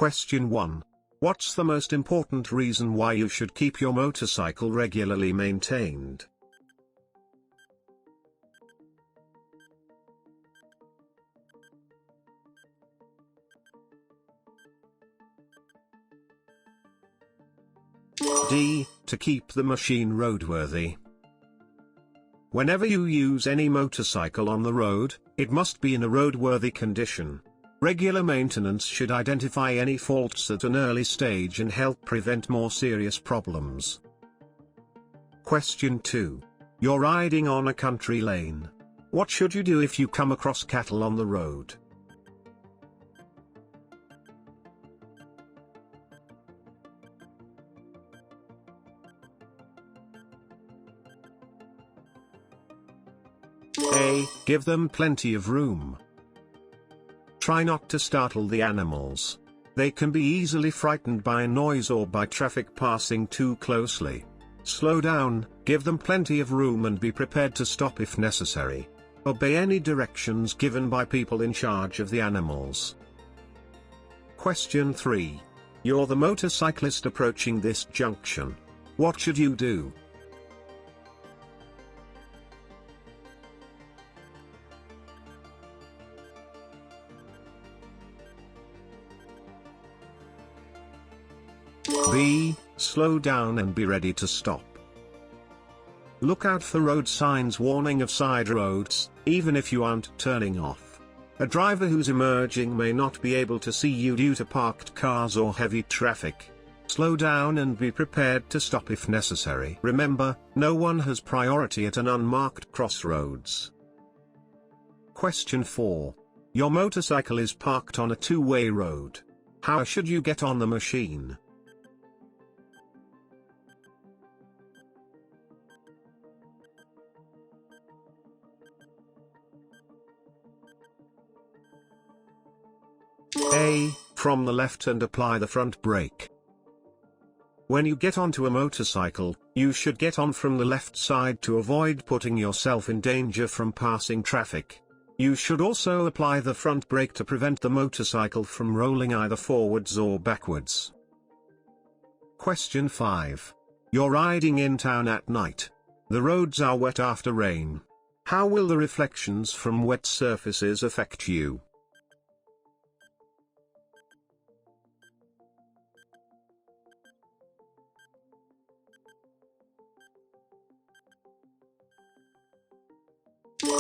Question 1. What's the most important reason why you should keep your motorcycle regularly maintained? D. To keep the machine roadworthy. Whenever you use any motorcycle on the road, it must be in a roadworthy condition. Regular maintenance should identify any faults at an early stage and help prevent more serious problems. Question 2. You're riding on a country lane. What should you do if you come across cattle on the road? A. Give them plenty of room. Try not to startle the animals. They can be easily frightened by noise or by traffic passing too closely. Slow down, give them plenty of room and be prepared to stop if necessary. Obey any directions given by people in charge of the animals. Question 3. You're the motorcyclist approaching this junction. What should you do? B. Slow down and be ready to stop. Look out for road signs warning of side roads, even if you aren't turning off. A driver who's emerging may not be able to see you due to parked cars or heavy traffic. Slow down and be prepared to stop if necessary. Remember, no one has priority at an unmarked crossroads. Question 4. Your motorcycle is parked on a two-way road. How should you get on the machine? A. From the left and apply the front brake. When you get onto a motorcycle, you should get on from the left side to avoid putting yourself in danger from passing traffic. You should also apply the front brake to prevent the motorcycle from rolling either forwards or backwards. Question 5. You're riding in town at night. The roads are wet after rain. How will the reflections from wet surfaces affect you?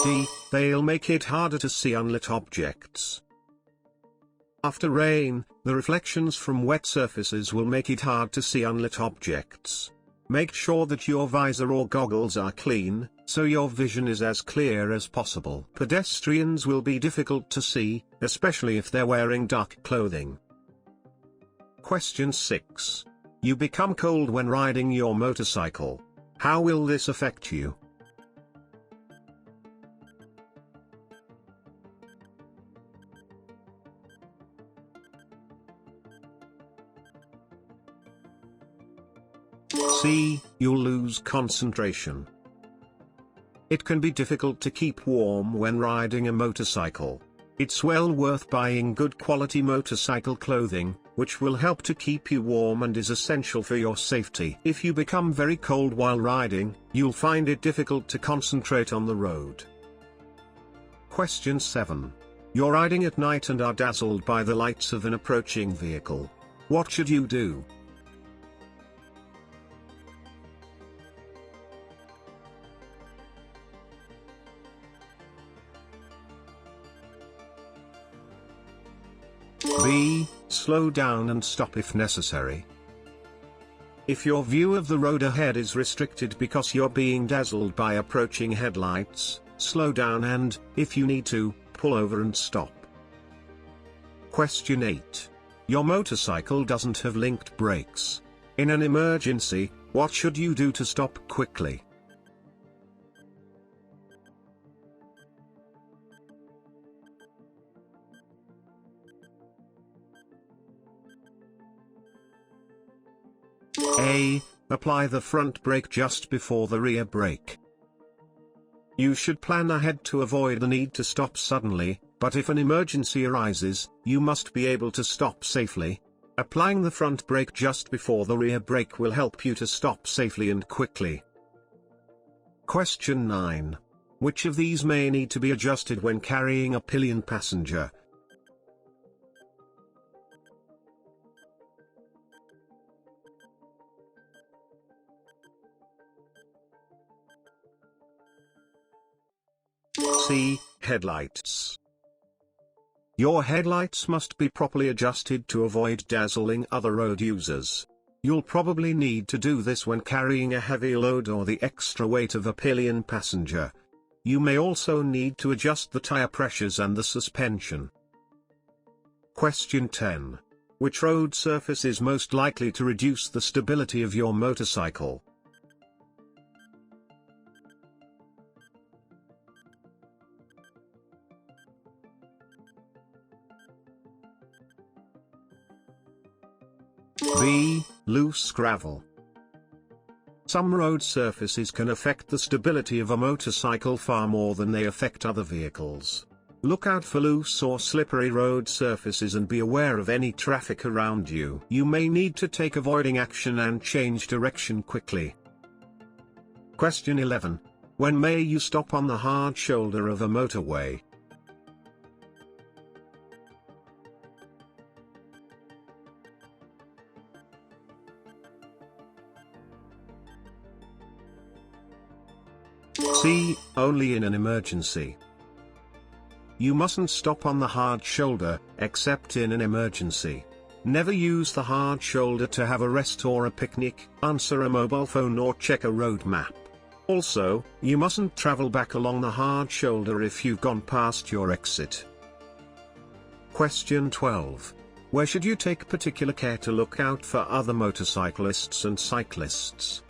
D. They'll make it harder to see unlit objects. After rain, the reflections from wet surfaces will make it hard to see unlit objects. Make sure that your visor or goggles are clean, so your vision is as clear as possible. Pedestrians will be difficult to see, especially if they're wearing dark clothing. Question 6. You become cold when riding your motorcycle. How will this affect you? C. You'll lose concentration. It can be difficult to keep warm when riding a motorcycle. It's well worth buying good quality motorcycle clothing, which will help to keep you warm and is essential for your safety. If you become very cold while riding, you'll find it difficult to concentrate on the road. Question 7. You're riding at night and are dazzled by the lights of an approaching vehicle. What should you do? B. Slow down and stop if necessary. If your view of the road ahead is restricted because you're being dazzled by approaching headlights, slow down and, if you need to, pull over and stop. Question 8. Your motorcycle doesn't have linked brakes. In an emergency, what should you do to stop quickly? A. Apply the front brake just before the rear brake. You should plan ahead to avoid the need to stop suddenly, but if an emergency arises, you must be able to stop safely. Applying the front brake just before the rear brake will help you to stop safely and quickly. Question 9. Which of these may need to be adjusted when carrying a pillion passenger? C. Headlights. Your headlights must be properly adjusted to avoid dazzling other road users. You'll probably need to do this when carrying a heavy load or the extra weight of a pillion passenger. You may also need to adjust the tire pressures and the suspension. Question 10. Which road surface is most likely to reduce the stability of your motorcycle? B. Loose gravel. Some road surfaces can affect the stability of a motorcycle far more than they affect other vehicles. Look out for loose or slippery road surfaces and be aware of any traffic around you. You may need to take avoiding action and change direction quickly. Question 11. When may you stop on the hard shoulder of a motorway? C. Only in an emergency. You mustn't stop on the hard shoulder, except in an emergency. Never use the hard shoulder to have a rest or a picnic, answer a mobile phone or check a road map. Also, you mustn't travel back along the hard shoulder if you've gone past your exit. Question 12. Where should you take particular care to look out for other motorcyclists and cyclists?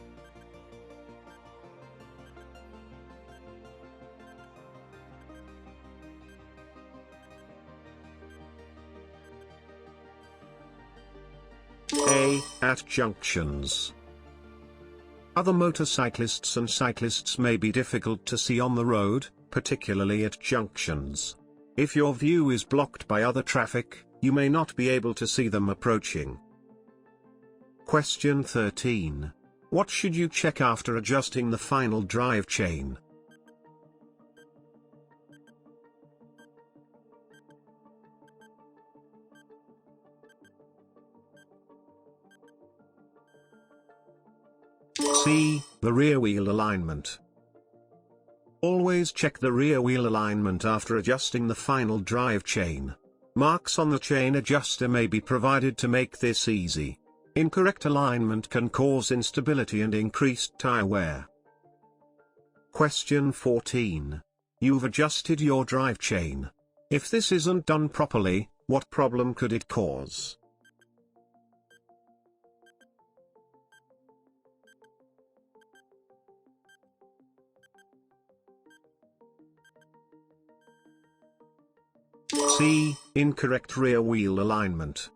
A. At junctions. Other motorcyclists and cyclists may be difficult to see on the road, particularly at junctions. If your view is blocked by other traffic, you may not be able to see them approaching. Question 13. What should you check after adjusting the final drive chain? C. The rear wheel alignment. Always check the rear wheel alignment after adjusting the final drive chain. Marks on the chain adjuster may be provided to make this easy. Incorrect alignment can cause instability and increased tire wear. Question 14. You've adjusted your drive chain. If this isn't done properly, what problem could it cause? C. Incorrect rear wheel alignment.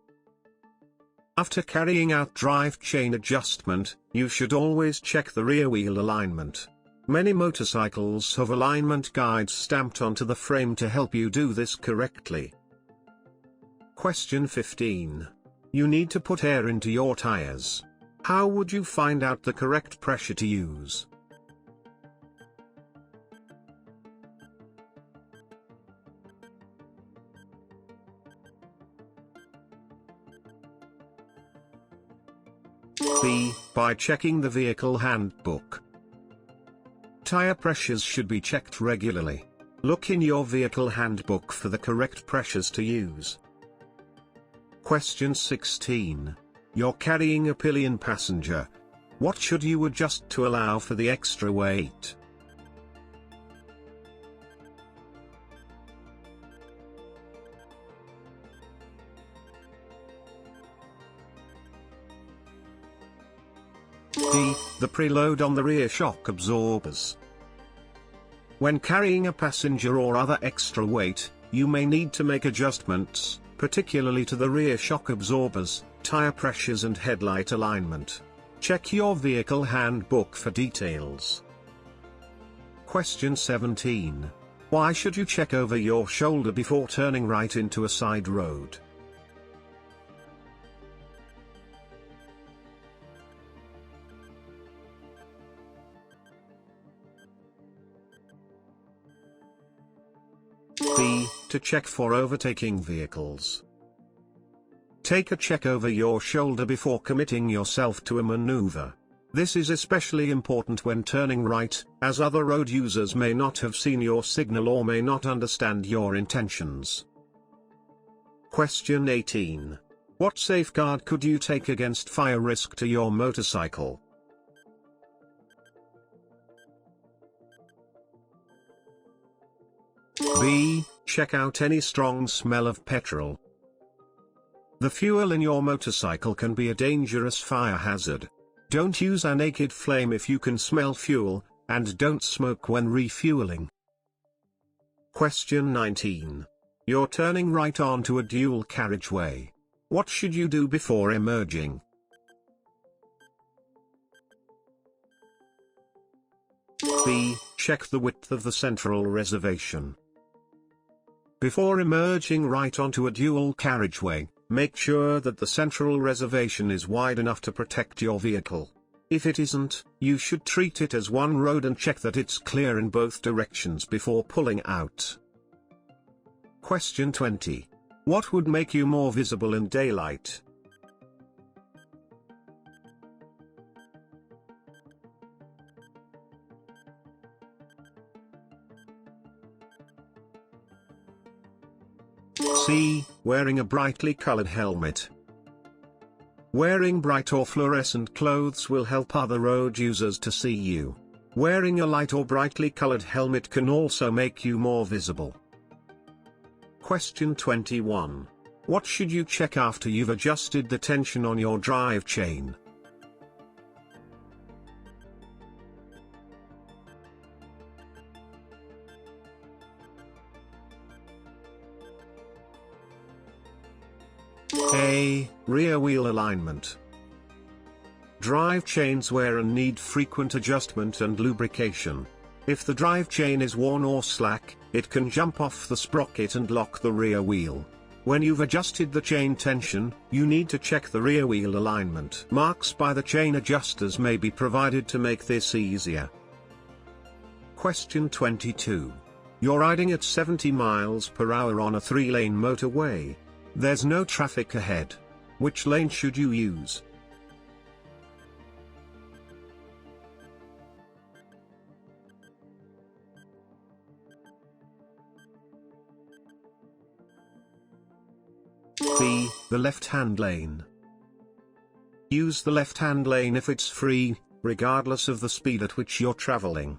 After carrying out drive chain adjustment, you should always check the rear wheel alignment. Many motorcycles have alignment guides stamped onto the frame to help you do this correctly. Question 15. You need to put air into your tires. How would you find out the correct pressure to use? B. By checking the vehicle handbook. Tire pressures should be checked regularly. Look in your vehicle handbook for the correct pressures to use. Question 16. You're carrying a pillion passenger. What should you adjust to allow for the extra weight? D. The preload on the rear shock absorbers. When carrying a passenger or other extra weight, you may need to make adjustments, particularly to the rear shock absorbers, tire pressures and headlight alignment. Check your vehicle handbook for details. Question 17. Why should you check over your shoulder before turning right into a side road? to check for overtaking vehicles. Take a check over your shoulder before committing yourself to a maneuver. This is especially important when turning right, as other road users may not have seen your signal or may not understand your intentions. Question 18. What safeguard could you take against fire risk to your motorcycle? B. Check out any strong smell of petrol. The fuel in your motorcycle can be a dangerous fire hazard. Don't use a naked flame if you can smell fuel, and don't smoke when refueling. Question 19. You're turning right onto a dual carriageway. What should you do before emerging? B. Check the width of the central reservation. Before emerging right onto a dual carriageway, make sure that the central reservation is wide enough to protect your vehicle. If it isn't, you should treat it as one road and check that it's clear in both directions before pulling out. Question 20. What would make you more visible in daylight? C. Wearing a brightly colored helmet. Wearing bright or fluorescent clothes will help other road users to see you. Wearing a light or brightly colored helmet can also make you more visible. Question 21. What should you check after you've adjusted the tension on your drive chain? A. Rear wheel alignment. Drive chains wear and need frequent adjustment and lubrication. If the drive chain is worn or slack, it can jump off the sprocket and lock the rear wheel. When you've adjusted the chain tension, you need to check the rear wheel alignment. Marks by the chain adjusters may be provided to make this easier. Question 22. You're riding at 70 miles per hour on a 3-lane motorway. There's no traffic ahead. Which lane should you use? B. The left-hand lane. Use the left-hand lane if it's free, regardless of the speed at which you're traveling.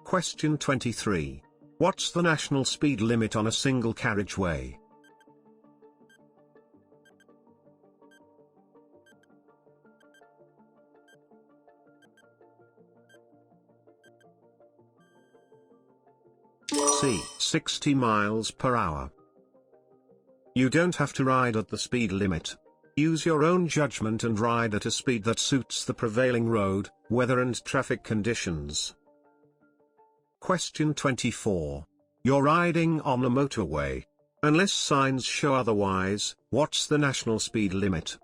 Question 23. What's the national speed limit on a single carriageway? C. 60 miles per hour. You don't have to ride at the speed limit. Use your own judgment and ride at a speed that suits the prevailing road, weather and traffic conditions. Question 24. You're riding on the motorway. Unless signs show otherwise, what's the national speed limit?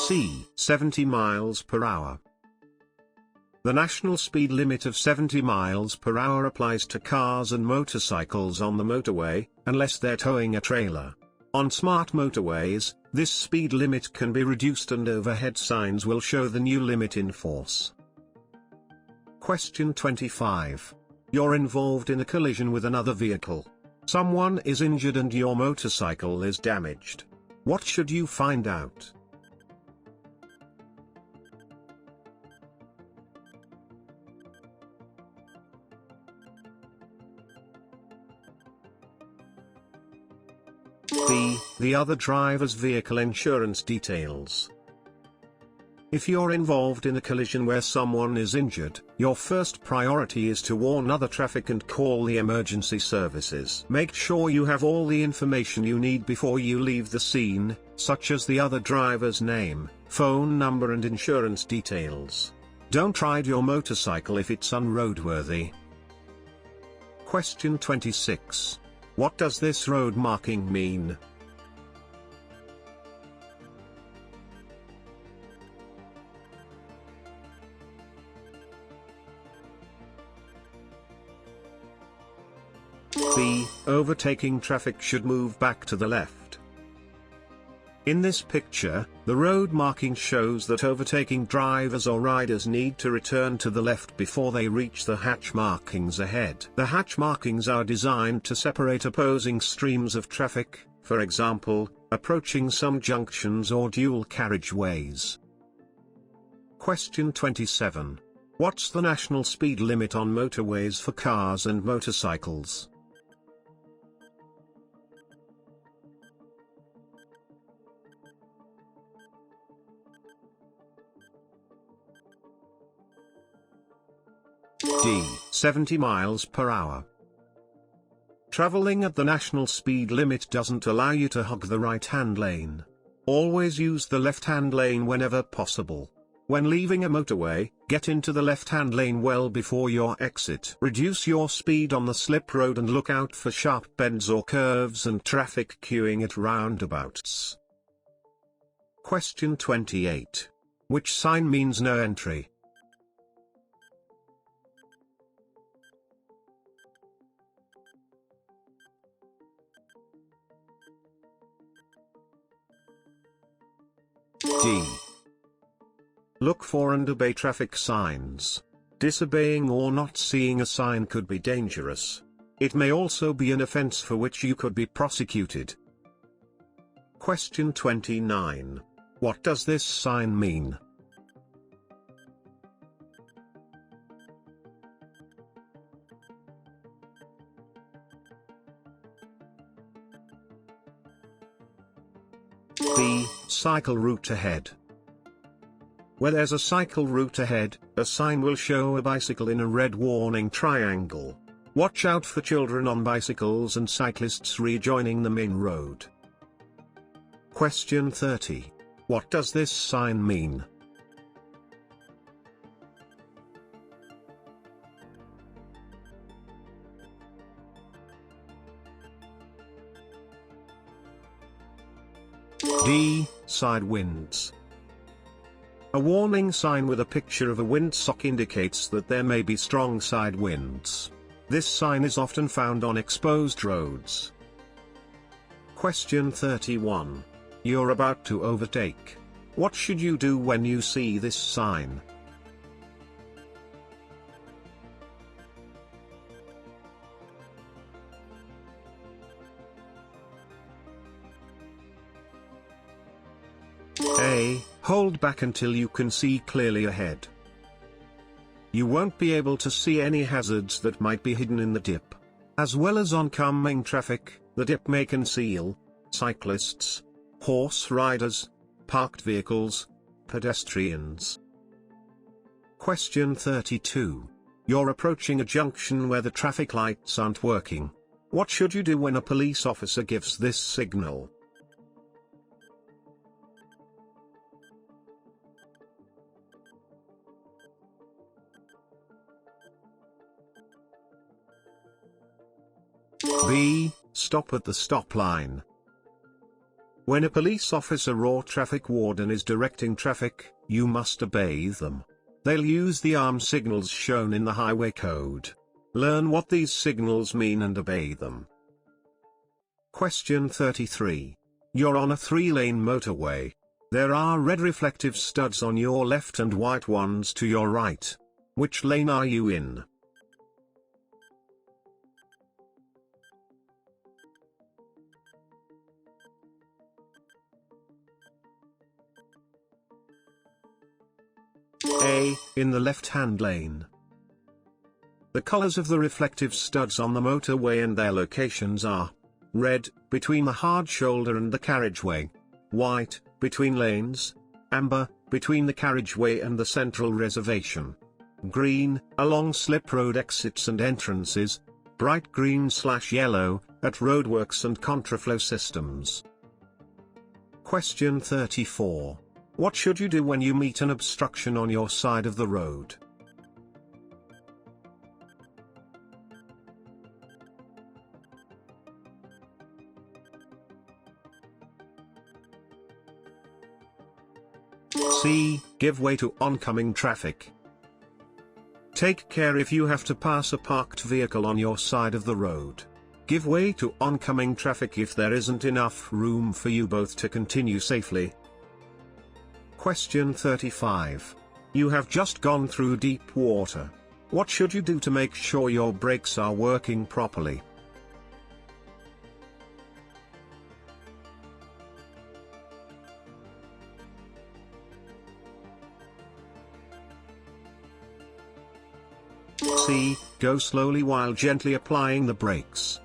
C. 70 miles per hour. The national speed limit of 70 miles per hour applies to cars and motorcycles on the motorway, unless they're towing a trailer. On smart motorways, this speed limit can be reduced and overhead signs will show the new limit in force. Question 25. You're involved in a collision with another vehicle. Someone is injured and your motorcycle is damaged. What should you find out? B. The other driver's vehicle insurance details. If you're involved in a collision where someone is injured, your first priority is to warn other traffic and call the emergency services. Make sure you have all the information you need before you leave the scene, such as the other driver's name, phone number and insurance details. Don't ride your motorcycle if it's unroadworthy. Question 26. What does this road marking mean? overtaking traffic should move back to the left. In this picture, the road marking shows that overtaking drivers or riders need to return to the left before they reach the hatch markings ahead. The hatch markings are designed to separate opposing streams of traffic, for example, approaching some junctions or dual carriageways. Question 27. What's the national speed limit on motorways for cars and motorcycles? D. 70 miles per hour. Traveling at the national speed limit doesn't allow you to hog the right-hand lane. Always use the left-hand lane whenever possible. When leaving a motorway, get into the left-hand lane well before your exit. Reduce your speed on the slip road and look out for sharp bends or curves and traffic queuing at roundabouts. Question 28. Which sign means no entry? D. Look for and obey traffic signs. Disobeying or not seeing a sign could be dangerous. It may also be an offense for which you could be prosecuted. Question 29. What does this sign mean? B. Cycle route ahead. Where there's a cycle route ahead, a sign will show a bicycle in a red warning triangle. Watch out for children on bicycles and cyclists rejoining the main road. Question 30. What does this sign mean? D. Side winds. A warning sign with a picture of a windsock indicates that there may be strong side winds. This sign is often found on exposed roads. Question 31. You're about to overtake. What should you do when you see this sign? A. Hold back until you can see clearly ahead. You won't be able to see any hazards that might be hidden in the dip. As well as oncoming traffic, the dip may conceal cyclists, horse riders, parked vehicles, pedestrians. Question 32. You're approaching a junction where the traffic lights aren't working. What should you do when a police officer gives this signal? B. Stop at the stop line. When a police officer or traffic warden is directing traffic, you must obey them. They'll use the arm signals shown in the highway code. Learn what these signals mean and obey them. Question 33. You're on a 3-lane motorway. There are red reflective studs on your left and white ones to your right. Which lane are you in? A. In the left-hand lane. The colors of the reflective studs on the motorway and their locations are: red, between the hard shoulder and the carriageway; white, between lanes; amber, between the carriageway and the central reservation; green, along slip road exits and entrances; bright green/yellow, at roadworks and contraflow systems. Question 34. What should you do when you meet an obstruction on your side of the road? C. Give way to oncoming traffic. Take care if you have to pass a parked vehicle on your side of the road. Give way to oncoming traffic if there isn't enough room for you both to continue safely. Question 35. You have just gone through deep water. What should you do to make sure your brakes are working properly? C. Go slowly while gently applying the brakes.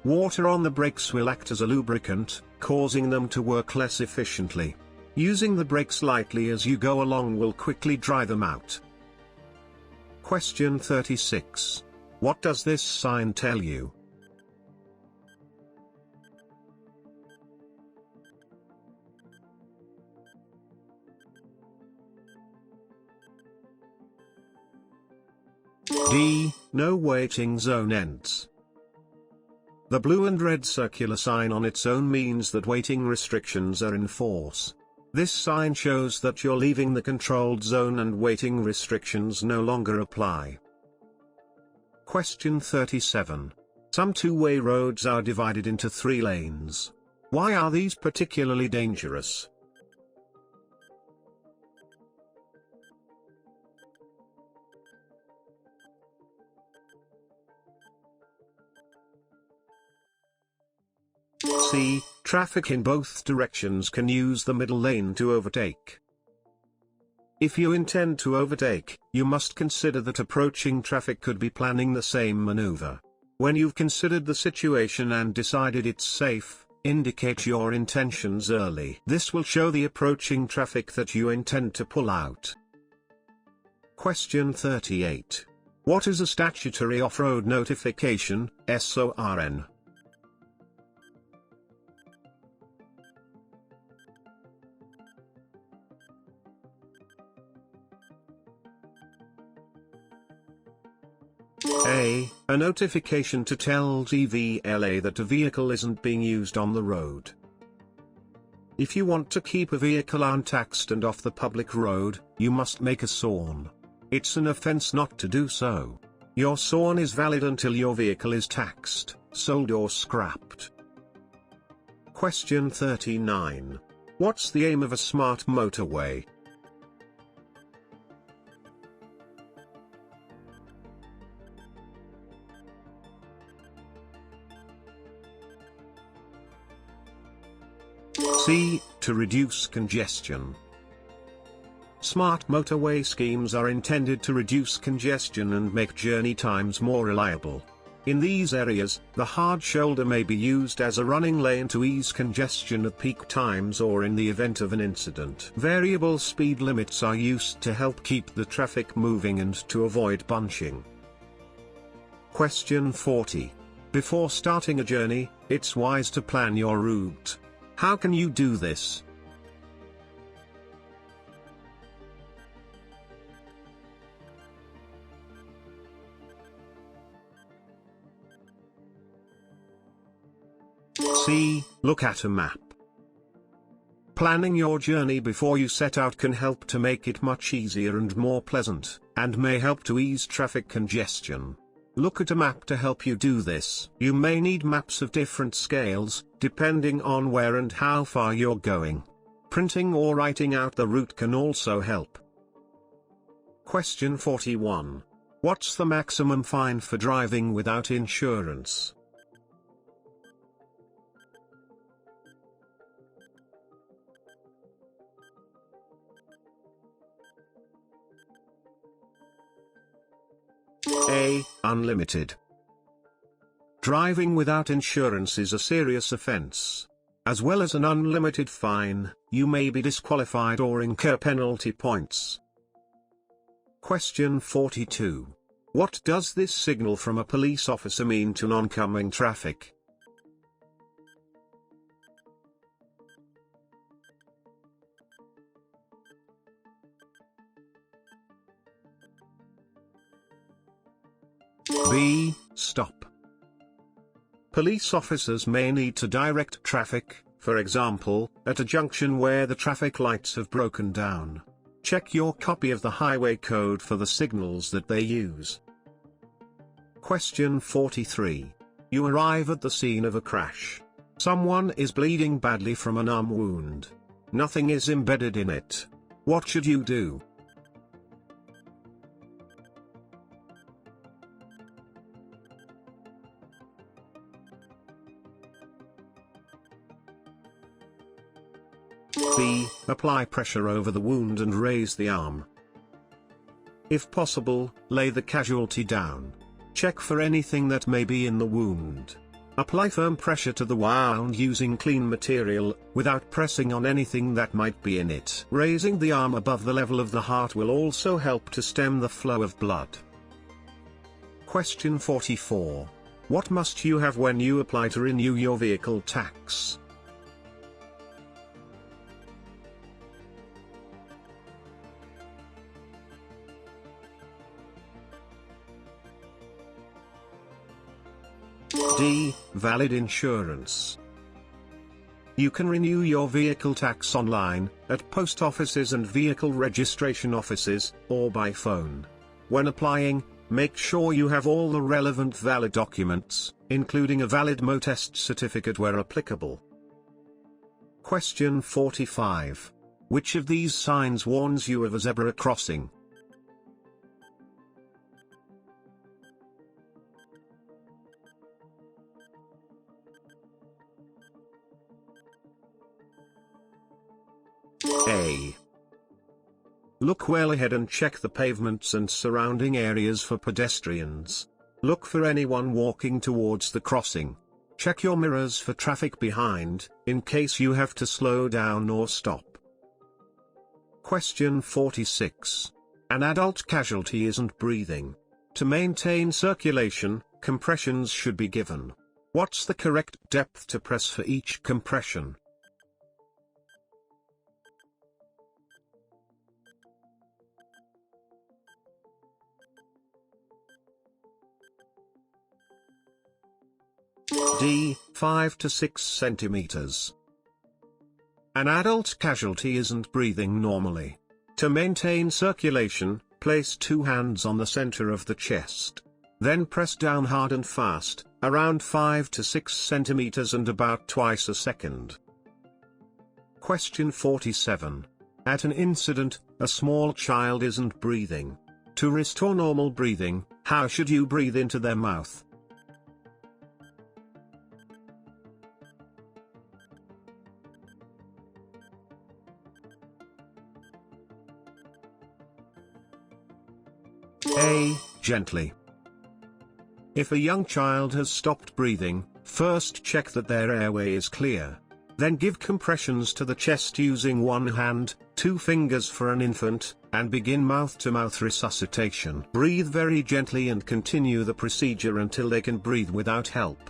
Water on the brakes will act as a lubricant, causing them to work less efficiently. Using the brakes lightly as you go along will quickly dry them out. Question 36. What does this sign tell you? D. No waiting zone ends. The blue and red circular sign on its own means that waiting restrictions are in force. This sign shows that you're leaving the controlled zone and waiting restrictions no longer apply. Question 37. Some two-way roads are divided into 3 lanes. Why are these particularly dangerous? C. Traffic in both directions can use the middle lane to overtake. If you intend to overtake, you must consider that approaching traffic could be planning the same maneuver. When you've considered the situation and decided it's safe, indicate your intentions early. This will show the approaching traffic that you intend to pull out. Question 38. What is a statutory off-road notification, SORN? A. A notification to tell DVLA that a vehicle isn't being used on the road. If you want to keep a vehicle untaxed and off the public road, you must make a SORN. It's an offense not to do so. Your SORN is valid until your vehicle is taxed, sold or scrapped. Question 39. What's the aim of a smart motorway? C. To reduce congestion. Smart motorway schemes are intended to reduce congestion and make journey times more reliable. In these areas, the hard shoulder may be used as a running lane to ease congestion at peak times or in the event of an incident. Variable speed limits are used to help keep the traffic moving and to avoid bunching. Question 40. Before starting a journey, it's wise to plan your route. How can you do this? C. Look at a map. Planning your journey before you set out can help to make it much easier and more pleasant, and may help to ease traffic congestion. Look at a map to help you do this. You may need maps of different scales, depending on where and how far you're going. Printing or writing out the route can also help. Question 41. What's the maximum fine for driving without insurance? A. Unlimited. Driving without insurance is a serious offense. As well as an unlimited fine, you may be disqualified or incur penalty points. Question 42. What does this signal from a police officer mean to oncoming traffic? B. Stop. Police officers may need to direct traffic, for example, at a junction where the traffic lights have broken down. Check your copy of the highway code for the signals that they use. Question 43. You arrive at the scene of a crash. Someone is bleeding badly from an arm wound. Nothing is embedded in it. What should you do? B. Apply pressure over the wound and raise the arm. If possible, lay the casualty down. Check for anything that may be in the wound. Apply firm pressure to the wound using clean material, without pressing on anything that might be in it. Raising the arm above the level of the heart will also help to stem the flow of blood. Question 44. What must you have when you apply to renew your vehicle tax? D. Valid insurance. You can renew your vehicle tax online, at post offices and vehicle registration offices, or by phone. When applying, make sure you have all the relevant valid documents, including a valid motest certificate where applicable. Question 45. Which of these signs warns you of a zebra crossing? A. Look well ahead and check the pavements and surrounding areas for pedestrians. Look for anyone walking towards the crossing. Check your mirrors for traffic behind, in case you have to slow down or stop. Question 46. An adult casualty isn't breathing. To maintain circulation, compressions should be given. What's the correct depth to press for each compression? D. 5 to 6 centimeters. An adult casualty isn't breathing normally. To maintain circulation, place 2 hands on the center of the chest. Then press down hard and fast, around 5 to 6 centimeters and about twice a second. Question 47. At an incident, a small child isn't breathing. To restore normal breathing, how should you breathe into their mouth? A. Gently. If a young child has stopped breathing, first check that their airway is clear. Then give compressions to the chest using 1 hand, 2 fingers for an infant, and begin mouth-to-mouth resuscitation. Breathe very gently and continue the procedure until they can breathe without help.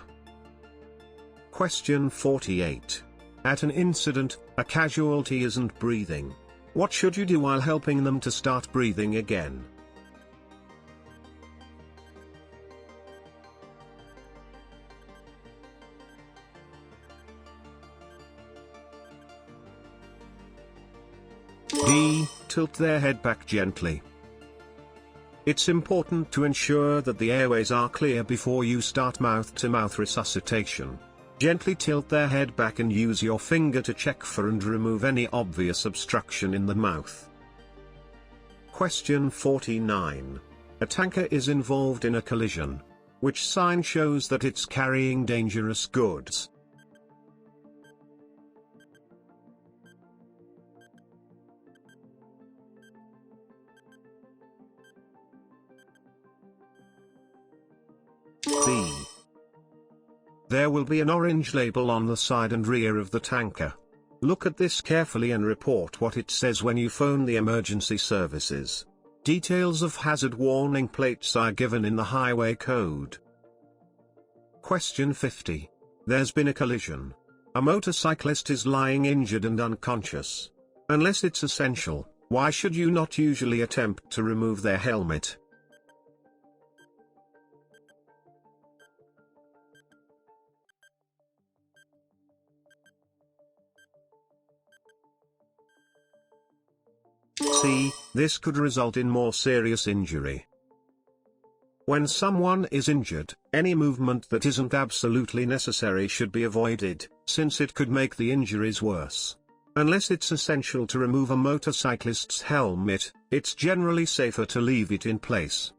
Question 48. At an incident, a casualty isn't breathing. What should you do while helping them to start breathing again? D. Tilt their head back gently. It's important to ensure that the airways are clear before you start mouth-to-mouth resuscitation. Gently tilt their head back and use your finger to check for and remove any obvious obstruction in the mouth. Question 49. A tanker is involved in a collision. Which sign shows that it's carrying dangerous goods? B. There will be an orange label on the side and rear of the tanker. Look at this carefully and report what it says when you phone the emergency services. Details of hazard warning plates are given in the highway code. Question 50. There's been a collision. A motorcyclist is lying injured and unconscious. Unless it's essential, why should you not usually attempt to remove their helmet? C. This could result in more serious injury. When someone is injured, any movement that isn't absolutely necessary should be avoided, since it could make the injuries worse. Unless it's essential to remove a motorcyclist's helmet, it's generally safer to leave it in place.